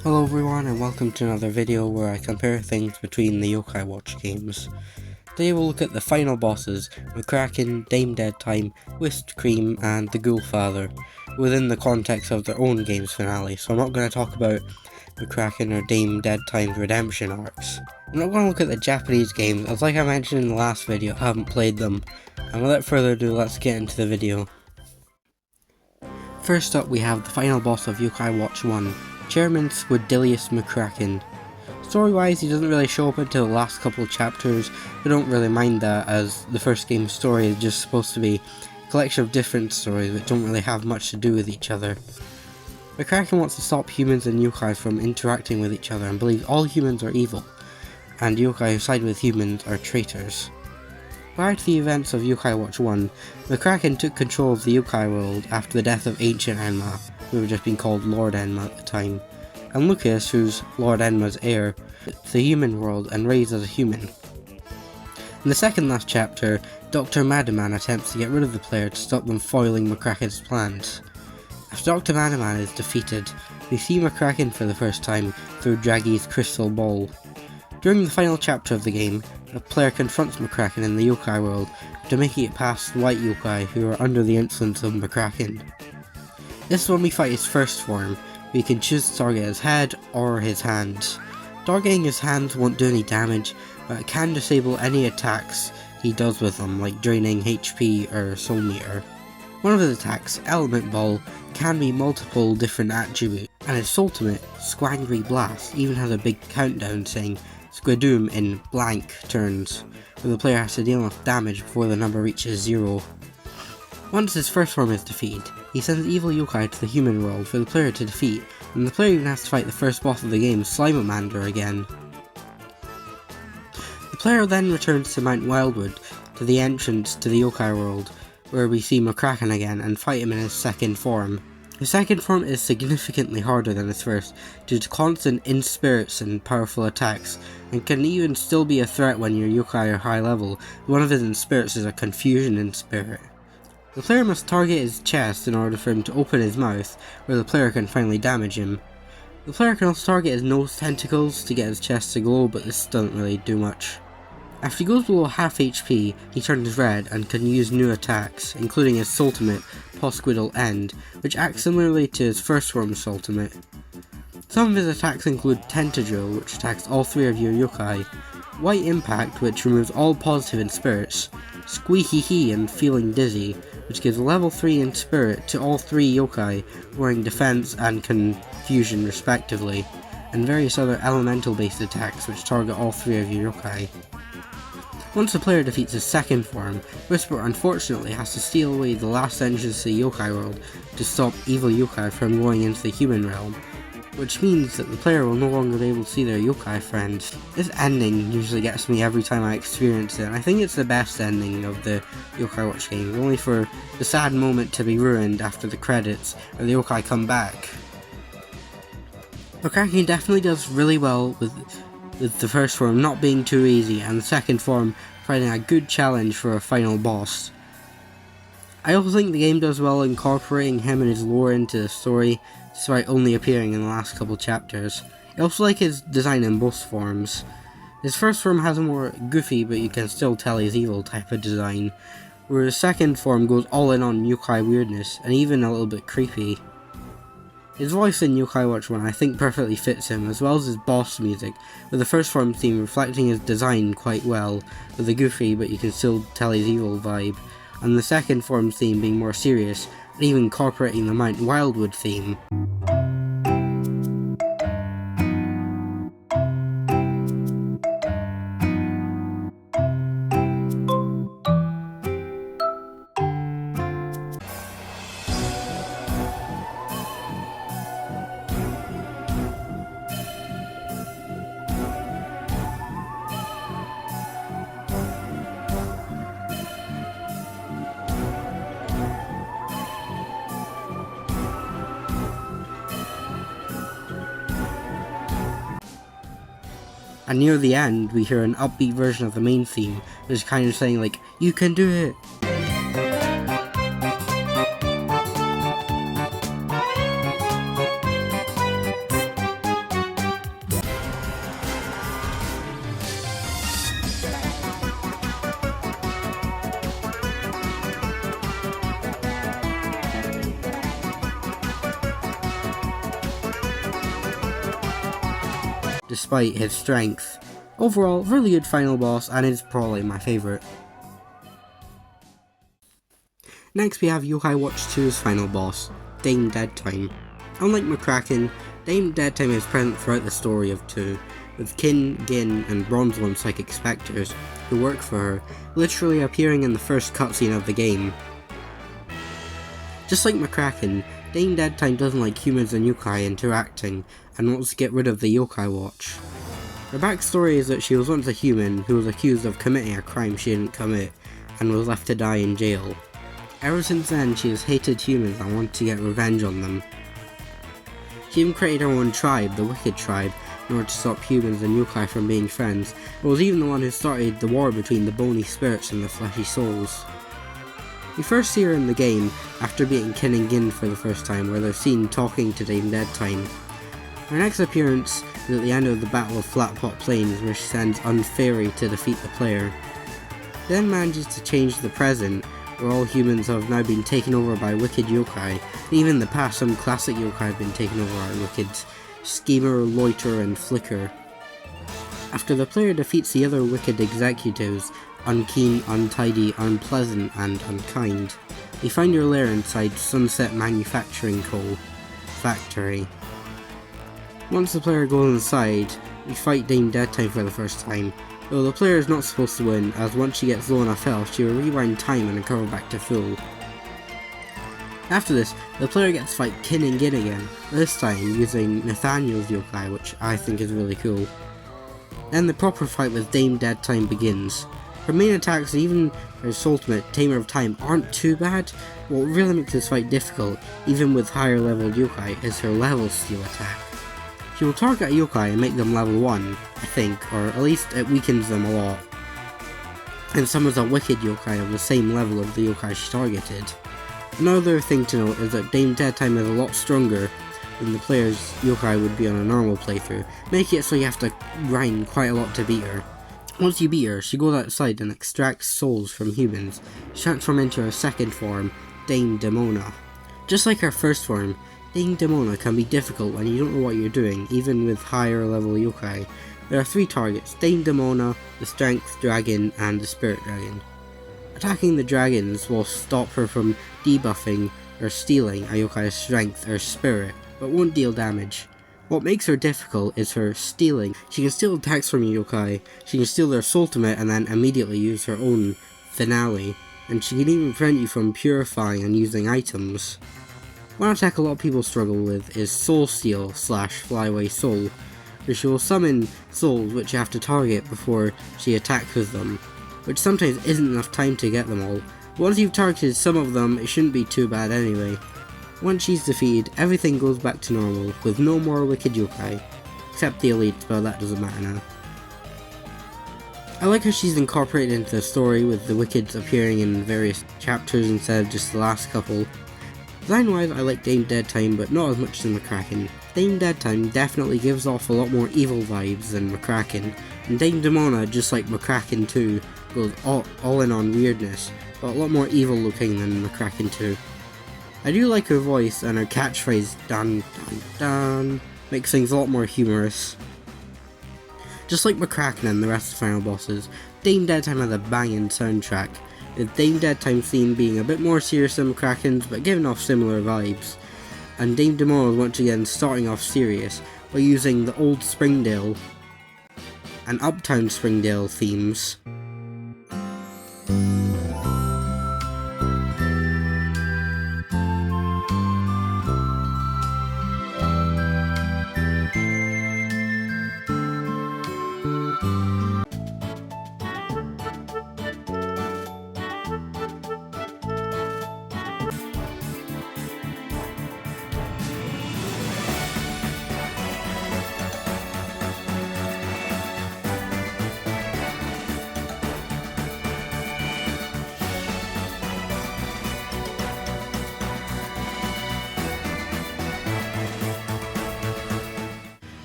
Hello everyone and welcome to another video where I compare things between the Yokai Watch games. Today we'll look at the final bosses, mckraken, dedtime, whisped cream and the ghoulfather, within the context of their own game's finale, so I'm not going to talk about mckraken or dedtime's redemption arcs. I'm not going to look at the Japanese games, as like I mentioned in the last video, I haven't played them, and without further ado let's get into the video. First up we have the final boss of Yokai Watch 1, Chairman Squidilius mckraken. Story-wise, he doesn't really show up until the last couple of chapters, but don't really mind that, as the first game's story is just supposed to be a collection of different stories which don't really have much to do with each other. mckraken wants to stop humans and yokai from interacting with each other and believes all humans are evil, and yokai who side with humans are traitors. Prior to the events of Yokai Watch 1, mckraken took control of the yokai world after the death of Ancient Enma, who had just been called Lord Enma at the time, and Lucas, who's Lord Enma's heir, to the human world and raised as a human. In the second last chapter, Dr. Madaman attempts to get rid of the player to stop them foiling mckraken's plans. After Dr. Madaman is defeated, we see mckraken for the first time through Dragi's crystal ball. During the final chapter of the game, the player confronts mckraken in the yokai world after making it past white yokai who are under the influence of mckraken. This is when we fight his first form. We can choose to target his head or his hands. Targeting his hands won't do any damage, but it can disable any attacks he does with them, like draining HP or soul meter. One of his attacks, Element Ball, can be multiple different attributes, and his ultimate, Squangry Blast, even has a big countdown saying Squidoom in blank turns, where the player has to deal enough damage before the number reaches 0. Once his first form is defeated, he sends evil yokai to the human world for the player to defeat, and the player even has to fight the first boss of the game, Slimeamander, again. The player then returns to Mount Wildwood, to the entrance to the yokai world, where we see mckraken again and fight him in his second form. His second form is significantly harder than his first, due to constant in-spirits and powerful attacks, and can even still be a threat when your yokai are high level. One of his in-spirits is a confusion in-spirit. The player must target his chest in order for him to open his mouth, where the player can finally damage him. The player can also target his nose tentacles to get his chest to glow, but this doesn't really do much. After he goes below half HP, he turns red and can use new attacks, including his ultimate, Posquidal End, which acts similarly to his first form's ultimate. Some of his attacks include Tentadrill, which attacks all 3 of your yokai, White Impact, which removes all positive in spirits, Squeaky Hee and Feeling Dizzy, which gives level 3 in spirit to all 3 yokai, wearing defense and confusion respectively, and various other elemental based attacks which target all 3 of your yokai. Once the player defeats his second form, Whisper unfortunately has to steal away the last entrance to the yokai world to stop evil yokai from going into the human realm, which means that the player will no longer be able to see their yokai friends. This ending usually gets me every time I experience it, and I think it's the best ending of the Yokai Watch games, only for the sad moment to be ruined after the credits, where the yokai come back. mckraken definitely does really well with the first form not being too easy, and the second form providing a good challenge for a final boss. I also think the game does well incorporating him and his lore into the story, despite only appearing in the last couple chapters. I also like his design in both forms. His first form has a more goofy but you can still tell he's evil type of design, where his second form goes all in on yokai weirdness and even a little bit creepy. His voice in Yokai Watch 1 I think perfectly fits him, as well as his boss music, with the first form theme reflecting his design quite well, with a goofy but you can still tell he's evil vibe, and the second form theme being more serious, and even incorporating the Mount Wildwood theme. And near the end, we hear an upbeat version of the main theme, which is kind of saying like, "You can do it!" despite his strength. Overall, really good final boss, and is probably my favourite. Next we have Yokai Watch 2's final boss, Dame Deadtime. Unlike mckraken, Dame Deadtime is present throughout the story of 2, with Kin, Gin, and Bronzewyrm psychic spectres, who work for her, literally appearing in the first cutscene of the game. Just like mckraken, Dame Deadtime doesn't like humans and yokai interacting, and wants to get rid of the Yokai Watch. Her backstory is that she was once a human who was accused of committing a crime she didn't commit, and was left to die in jail. Ever since then, she has hated humans and wanted to get revenge on them. She even created her own tribe, the Wicked Tribe, in order to stop humans and yokai from being friends, and was even the one who started the war between the bony spirits and the fleshy souls. We first see her in the game after beating Kin and Gin for the first time, where they're seen talking to Dame Deadtime. Her next appearance is at the end of the Battle of Flatpot Plains, where she sends Unfairy to defeat the player. She then manages to change the present, where all humans have now been taken over by wicked yokai, and even in the past some classic yokai have been taken over by wickeds, Schemer, Loiter, and Flicker. After the player defeats the other wicked executives, Unkeen, Untidy, Unpleasant, and Unkind, they find your lair inside Sunset Manufacturing Co. factory. Once the player goes inside, we fight Dame Deadtime for the first time, though the player is not supposed to win, as once she gets low enough health, she will rewind time and recover back to full. After this, the player gets to fight Kin and Gin again, this time using Nathaniel's yokai, which I think is really cool. Then the proper fight with Dame Deadtime begins. Her main attacks, even her ultimate, Tamer of Time, aren't too bad. What really makes this fight difficult, even with higher level yokai, is her level steal attack. She will target a yokai and make them level 1, I think, or at least it weakens them a lot, and summons a wicked yokai of the same level of the yokai she targeted. Another thing to note is that Dame Deadtime is a lot stronger than the player's yokai would be on a normal playthrough, making it so you have to grind quite a lot to beat her. Once you beat her, she goes outside and extracts souls from humans, she transforms into her second form, Dame Demona. Just like her first form, Dame Demona can be difficult when you don't know what you're doing, even with higher level yokai. There are 3 targets, Dame Demona, the Strength Dragon, and the Spirit Dragon. Attacking the dragons will stop her from debuffing or stealing a yokai's strength or spirit, but won't deal damage. What makes her difficult is her stealing. She can steal attacks from a yokai, she can steal their ultimate and then immediately use her own finale, and she can even prevent you from purifying and using items. One attack a lot of people struggle with is Soul Steal / Flyaway Soul, where she will summon souls which you have to target before she attacks with them, which sometimes isn't enough time to get them all. Once you've targeted some of them, it shouldn't be too bad anyway. Once she's defeated, everything goes back to normal, with no more wicked yokai, except the elites, but that doesn't matter now. I like how she's incorporated into the story, with the wickeds appearing in various chapters instead of just the last couple. Design wise, I like Dame Deadtime, but not as much as mckraken. Dame Deadtime definitely gives off a lot more evil vibes than mckraken, and Dame Demona, just like mckraken 2, goes all in on weirdness, but a lot more evil looking than mckraken 2. I do like her voice, and her catchphrase dun dun dun makes things a lot more humorous. Just like mckraken and the rest of the final bosses, Dame Deadtime has a banging soundtrack, with Dame Deadtime's theme being a bit more serious than mckraken's but giving off similar vibes, and Dame Demona once again starting off serious by using the old Springdale and Uptown Springdale themes.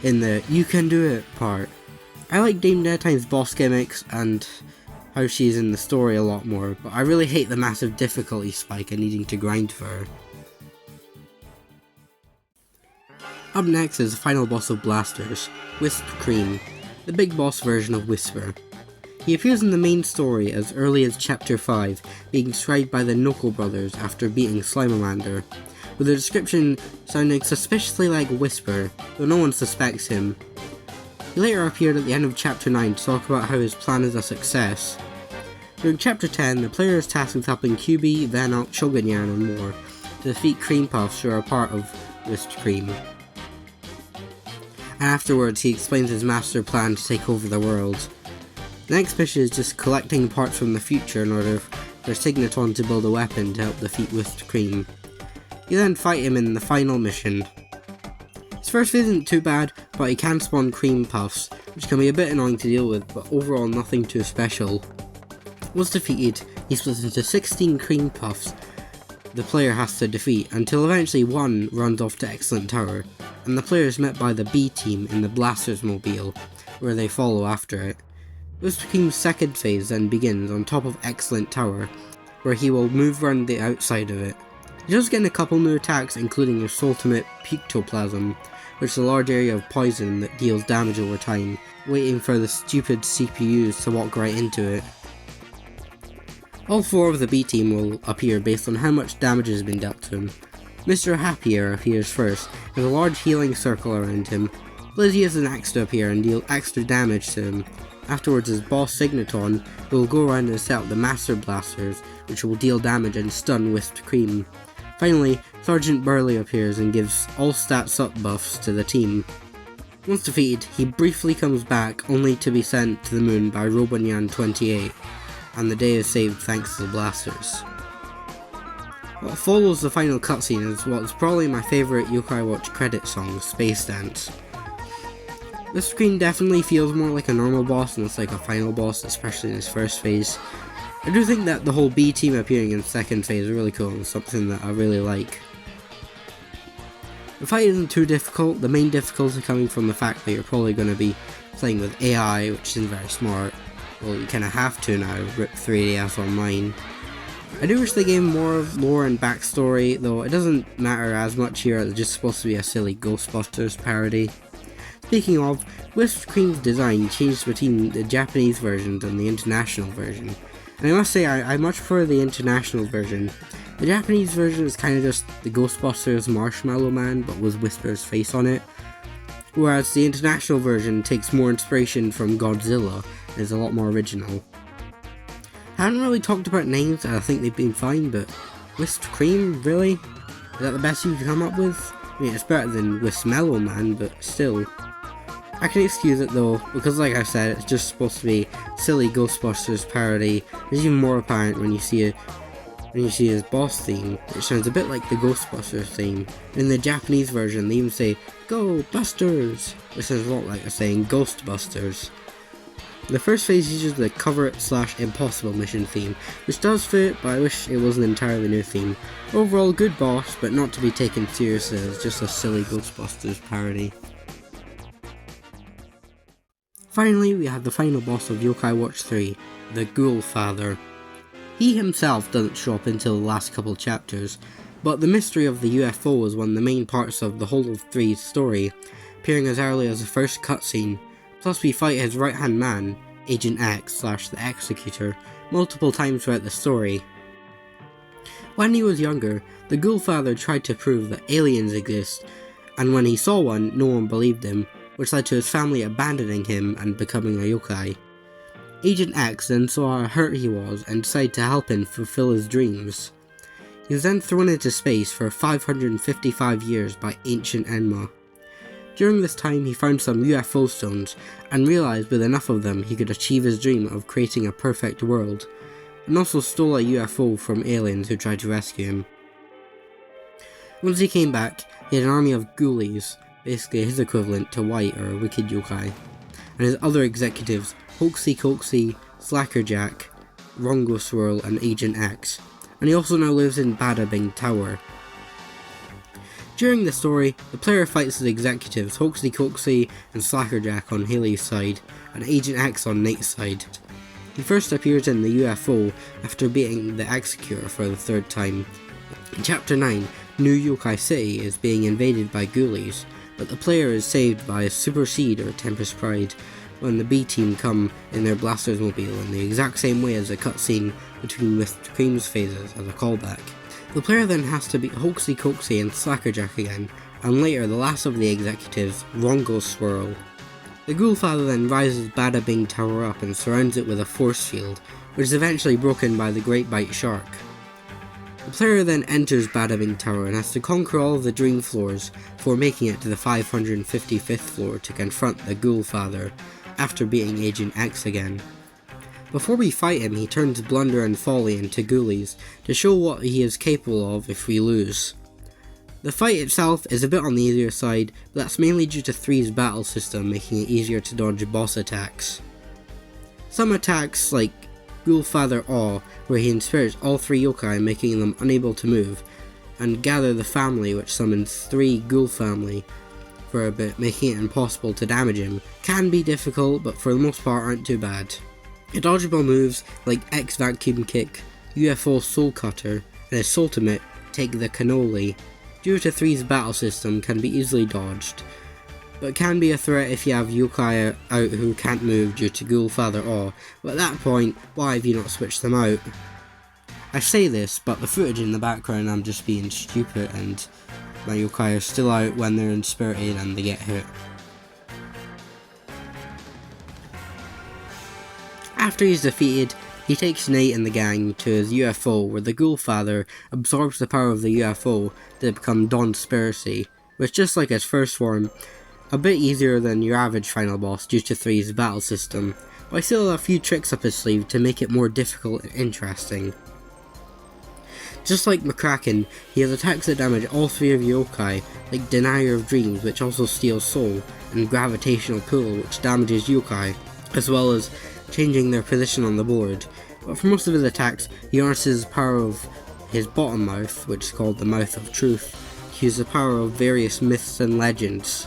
In the "you can do it" part. I like Dame Deadtime's boss gimmicks and how she's in the story a lot more, but I really hate the massive difficulty spike and needing to grind for her. Up next is the final boss of Blasters, Whisped Cream, the big boss version of Whisper. He appears in the main story as early as Chapter 5, being described by the Knuckle brothers after beating Slimamander, with a description sounding suspiciously like Whisper, though no one suspects him. He later appeared at the end of Chapter 9 to talk about how his plan is a success. During Chapter 10, the player is tasked with helping QB, Venok, Shogunyan and more to defeat Cream Puffs who are a part of Whisped Cream. And afterwards he explains his master plan to take over the world. The next mission is just collecting parts from the future in order for Signaton to build a weapon to help defeat Whisped Cream. You then fight him in the final mission. His first phase isn't too bad, but he can spawn Cream Puffs, which can be a bit annoying to deal with, but overall nothing too special. Once defeated, he splits into 16 Cream Puffs the player has to defeat, until eventually one runs off to Excellent Tower, and the player is met by the B team in the Blasters Mobile, where they follow after it. Whisped Cream's second phase then begins on top of Excellent Tower, where he will move around the outside of it. He does get a couple new attacks, including his ultimate Pictoplasm, which is a large area of poison that deals damage over time, waiting for the stupid CPUs to walk right into it. All four of the B team will appear based on how much damage has been dealt to him. Mr. Happier appears first, with a large healing circle around him. Blizzy is the next to appear and deal extra damage to him. Afterwards his boss Signaton will go around and set up the Master Blasters, which will deal damage and stun Whisped Cream. Finally, Sergeant Burley appears and gives all stats up buffs to the team. Once defeated, he briefly comes back only to be sent to the moon by Robonyan 28, and the day is saved thanks to the Blasters. What follows the final cutscene is what's probably my favourite Yokai Watch credit song, Space Dance. This screen definitely feels more like a normal boss than it's like a final boss, especially in his first phase. I do think that the whole B team appearing in the second phase is really cool and something that I really like. The fight isn't too difficult, the main difficulty coming from the fact that you're probably going to be playing with AI, which isn't very smart. Well, you kind of have to now, rip 3DS online. I do wish they gave more of lore and backstory, though it doesn't matter as much here, it's just supposed to be a silly Ghostbusters parody. Speaking of, Whisped Cream's design changed between the Japanese versions and the international version, and I must say I much prefer the international version. The Japanese version is kind of just the Ghostbusters Marshmallow Man but with Whisper's face on it, whereas the international version takes more inspiration from Godzilla and is a lot more original. I haven't really talked about names and I think they've been fine, but Whisped Cream, really? Is that the best you can come up with? I mean, it's better than Whistmellow Man, but still. I can excuse it though, because like I said, it's just supposed to be silly Ghostbusters parody. It's even more apparent when you see his boss theme, which sounds a bit like the Ghostbusters theme. In the Japanese version, they even say, "Go Busters!" which sounds a lot like they're saying Ghostbusters. The first phase uses the covert/impossible mission theme, which does fit, but I wish it was an entirely new theme. Overall, good boss, but not to be taken seriously as just a silly Ghostbusters parody. Finally, we have the final boss of Yokai Watch 3, the Ghoulfather. He himself doesn't show up until the last couple chapters, but the mystery of the UFO is one of the main parts of the whole of 3's story, appearing as early as the first cutscene. Plus we fight his right hand man, Agent X/the Executor, multiple times throughout the story. When he was younger, the Ghoulfather tried to prove that aliens exist, and when he saw one, no one believed him, which led to his family abandoning him and becoming a yokai. Agent X then saw how hurt he was and decided to help him fulfill his dreams. He was then thrown into space for 555 years by Ancient Enma. During this time he found some UFO stones and realised with enough of them he could achieve his dream of creating a perfect world, and also stole a UFO from aliens who tried to rescue him. Once he came back, he had an army of ghoulies, basically his equivalent to White or Wicked Yokai, and his other executives, Hoaxy Coaxy, Slackerjack, Rongo Swirl and Agent X, and he also now lives in Bada Bing Tower. During the story, the player fights his executives Hoaxy Coaxy and Slackerjack on Haley's side, and Agent X on Nate's side. He first appears in the UFO after beating the Executor for the third time. In Chapter 9, New Yokai City is being invaded by ghoulies, but the player is saved by a Super Seed or Tempest Pride when the B team come in their Blasters Mobile in the exact same way as a cutscene between Whisped Cream's phases as a callback. The player then has to beat Hoaxy Coaxy and Slackerjack again, and later the last of the executives, Rongo Swirl. The Ghoulfather then rises Bada Bing Tower up and surrounds it with a force field, which is eventually broken by the Great Bite Shark. The player then enters Bada Bing Tower and has to conquer all of the dream floors before making it to the 555th floor to confront the Ghoulfather, after beating Agent X again. Before we fight him, he turns Blunder and Folly into ghoulies to show what he is capable of if we lose. The fight itself is a bit on the easier side, but that's mainly due to 3's battle system making it easier to dodge boss attacks. Some attacks, like Ghoulfather Awe, where he inspires all 3 yokai making them unable to move, and Gather the Family, which summons 3 ghoul family for a bit, making it impossible to damage him, can be difficult, but for the most part aren't too bad. Dodgeable moves like X Vacuum Kick, UFO Soul Cutter, and his ultimate, Take the Cannoli, due to 3's battle system can be easily dodged, but can be a threat if you have yokai out who can't move due to Ghoulfather Awe, but at that point, why have you not switched them out? I say this, but the footage in the background I'm just being stupid and my yokai are still out when they're inspirited and they get hit. After he's defeated, he takes Nate and the gang to his UFO where the Ghoulfather absorbs the power of the UFO to become Dawn Spiracy, which, just like his first form, a bit easier than your average final boss due to 3's battle system, but I still have a few tricks up his sleeve to make it more difficult and interesting. Just like mckraken, he has attacks that damage all 3 of your yokai, like Denier of Dreams, which also steals soul, and Gravitational Pull, which damages yokai, as well as changing their position on the board. But for most of his attacks, he harnesses the power of his bottom mouth, which is called the Mouth of Truth, to use the power of various myths and legends.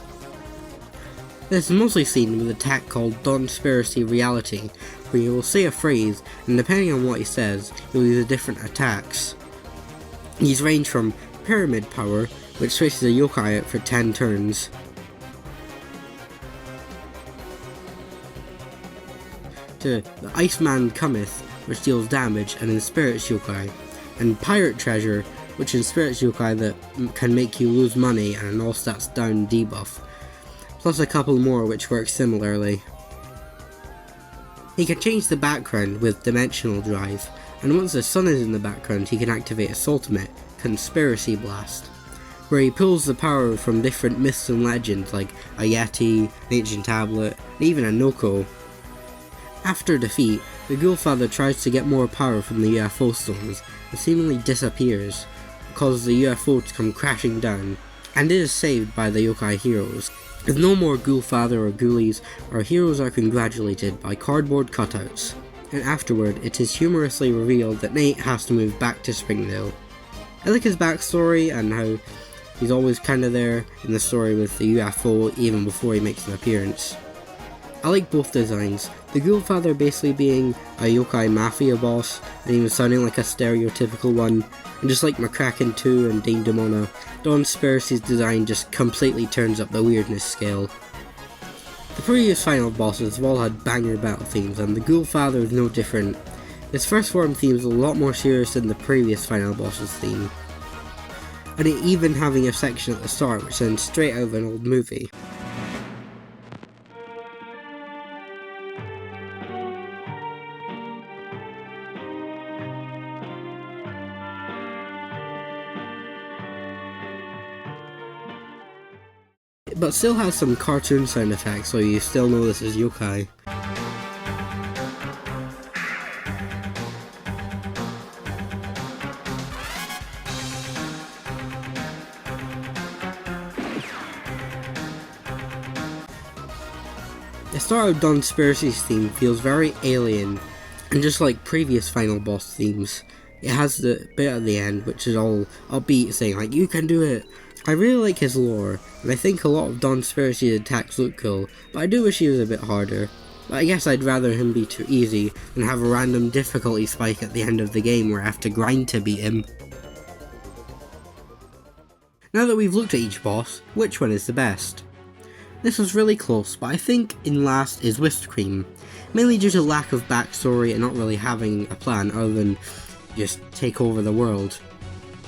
This is mostly seen with an attack called Dawn Spiracy Reality, where he will say a phrase, and depending on what he says, he'll use different attacks. These range from Pyramid Power, which switches a yokai out for 10 turns, to the Iceman Cometh, which deals damage and inspires yokai, and Pirate Treasure, which inspires yokai that can make you lose money and an all stats down debuff, plus a couple more which work similarly. He can change the background with Dimensional Drive, and once the sun is in the background he can activate his ultimate, Conspiracy Blast, where he pulls the power from different myths and legends like a Yeti, an ancient tablet, and even a Noko. After defeat, the Ghoulfather tries to get more power from the UFO stones and seemingly disappears, causes the UFO to come crashing down, and it is saved by the yokai heroes. With no more Ghoulfather or ghoulies, our heroes are congratulated by cardboard cutouts, and afterward it is humorously revealed that Nate has to move back to Springdale. I like his backstory and how he's always kinda there in the story with the UFO even before he makes an appearance. I like both designs, the Ghoulfather basically being a yokai mafia boss and even sounding like a stereotypical one, and just like mckraken 2 and Dame Demona, Dawn Spiracy's design just completely turns up the weirdness scale. The previous final bosses have all had banger battle themes and the Ghoulfather is no different. His first form theme is a lot more serious than the previous final boss's theme, and it even having a section at the start which sounds straight out of an old movie. But still has some cartoon sound effects so you still know this is yokai. The start of Dawn Spiracy's theme feels very alien, and just like previous final boss themes, it has the bit at the end which is all upbeat saying like, you can do it. I really like his lore, and I think a lot of Dawn Spiracy's attacks look cool, but I do wish he was a bit harder. But I guess I'd rather him be too easy than have a random difficulty spike at the end of the game where I have to grind to beat him. Now that we've looked at each boss, which one is the best? This was really close, but I think in last is whisped, mainly due to lack of backstory and not really having a plan other than just take over the world.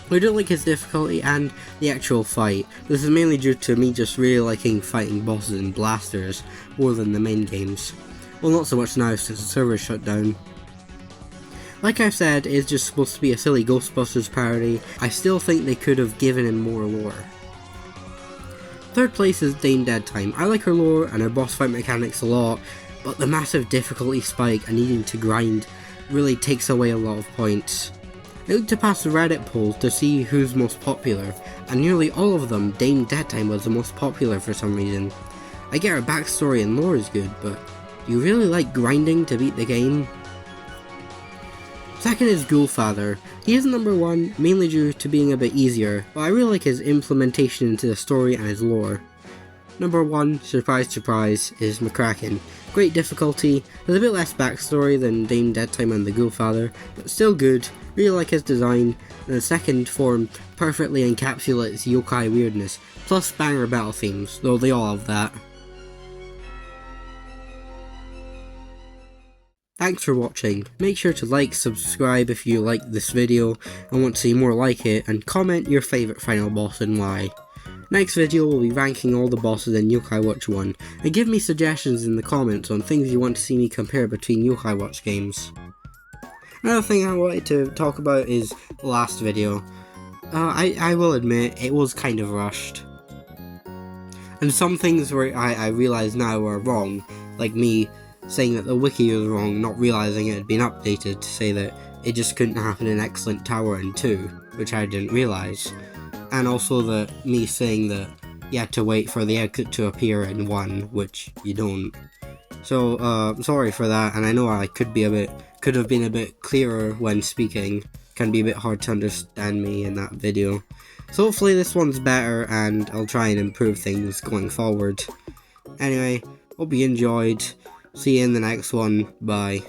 I don't like his difficulty and the actual fight. This is mainly due to me just really liking fighting bosses and blasters more than the main games. Well, not so much now since the server shut down. Like I've said, it's just supposed to be a silly Ghostbusters parody. I still think they could have given him more lore. Third place is dedtime. I like her lore and her boss fight mechanics a lot, but the massive difficulty spike and needing to grind really takes away a lot of points. I looked to past the Reddit polls to see who's most popular, and nearly all of them, dedtime was the most popular for some reason. I get her backstory and lore is good, but do you really like grinding to beat the game? Second is Ghoulfather. He is number 1, mainly due to being a bit easier, but I really like his implementation into the story and his lore. Number 1, surprise surprise, is mckraken. Great difficulty, there's a bit less backstory than dedtime and the Ghoulfather, but still good, really like his design, and the second form perfectly encapsulates yokai weirdness, plus banger battle themes, though they all have that. Thanks for watching. Make sure to like, subscribe if you like this video and want to see more like it, and comment your favourite final boss and why. Next video will be ranking all the bosses in Yokai Watch 1, and give me suggestions in the comments on things you want to see me compare between Yokai Watch games. Another thing I wanted to talk about is the last video. I will admit, it was kind of rushed. And some things where I realise now are wrong, like me saying that the wiki was wrong, not realising it had been updated to say that it just couldn't happen in Excellent Tower in 2, which I didn't realise. And also that me saying that you had to wait for the exit to appear in 1, which you don't. So, sorry for that, and I know I could have been a bit clearer when speaking. Can be a bit hard to understand me in that video. So hopefully this one's better, and I'll try and improve things going forward. Anyway, hope you enjoyed. See you in the next one. Bye.